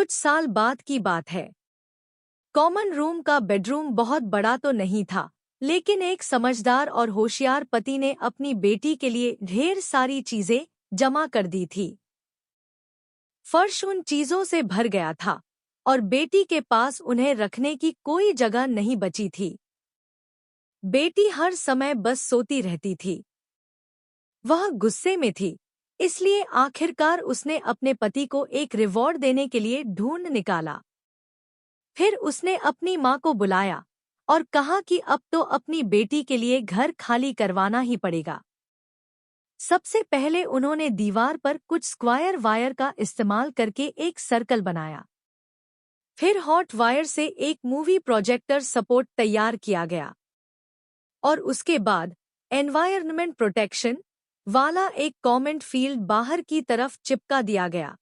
कुछ साल बाद की बात है। कॉमन रूम का बेडरूम बहुत बड़ा तो नहीं था, लेकिन एक समझदार और होशियार पति ने अपनी बेटी के लिए ढेर सारी चीजें जमा कर दी थी। फर्श उन चीजों से भर गया था और बेटी के पास उन्हें रखने की कोई जगह नहीं बची थी। बेटी हर समय बस सोती रहती थी। वह गुस्से में थी, इसलिए आखिरकार उसने अपने पति को एक रिवॉर्ड देने के लिए ढूंढ निकाला। फिर उसने अपनी माँ को बुलाया और कहा कि अब तो अपनी बेटी के लिए घर खाली करवाना ही पड़ेगा। सबसे पहले उन्होंने दीवार पर कुछ स्क्वायर वायर का इस्तेमाल करके एक सर्कल बनाया। फिर हॉट वायर से एक मूवी प्रोजेक्टर सपोर्ट तैयार किया गया और उसके बाद एनवायरनमेंट प्रोटेक्शन वाला एक कॉमेंट फील्ड बाहर की तरफ चिपका दिया गया।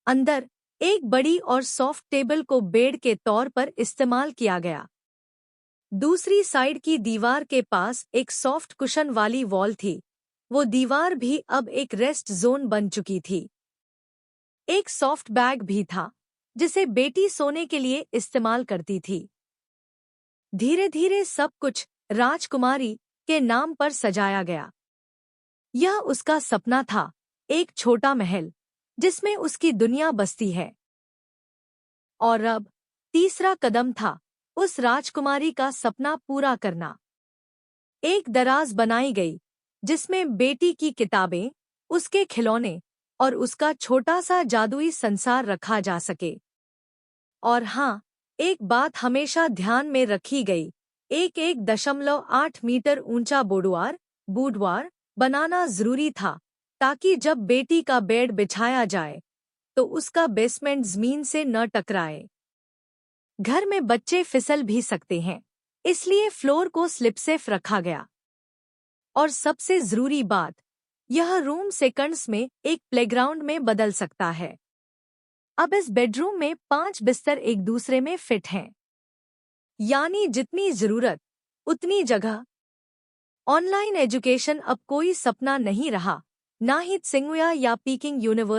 अंदर एक बड़ी और सॉफ्ट टेबल को बेड के तौर पर इस्तेमाल किया गया। दूसरी साइड की दीवार के पास एक सॉफ्ट कुशन वाली वॉल थी। वो दीवार भी अब एक रेस्ट जोन बन चुकी थी। एक सॉफ्ट बैग भी था, जिसे बेटी सोने के लिए इस्तेमाल करती थी। धीरे धीरे सब कुछ राजकुमारी के नाम पर सजाया गया। यह उसका सपना था, एक छोटा महल जिसमें उसकी दुनिया बसती है। और अब तीसरा कदम था उस राजकुमारी का सपना पूरा करना। एक दराज बनाई गई जिसमें बेटी की किताबें, उसके खिलौने और उसका छोटा सा जादुई संसार रखा जा सके। और हाँ, एक बात हमेशा ध्यान में रखी गई, 1.8 मीटर ऊंचा बूडवार बनाना जरूरी था, ताकि जब बेटी का बेड बिछाया जाए तो उसका बेसमेंट जमीन से न टकराए। घर में बच्चे फिसल भी सकते हैं, इसलिए फ्लोर को स्लिप सेफ रखा गया। और सबसे जरूरी बात, यह रूम सेकंड्स में एक प्लेग्राउंड में बदल सकता है। अब इस बेडरूम में 5 बिस्तर एक दूसरे में फिट हैं, यानी जितनी जरूरत उतनी जगह। ऑनलाइन एजुकेशन अब कोई सपना नहीं रहा, ना ही त्सिंगहुआ या पीकिंग यूनिवर्सिटी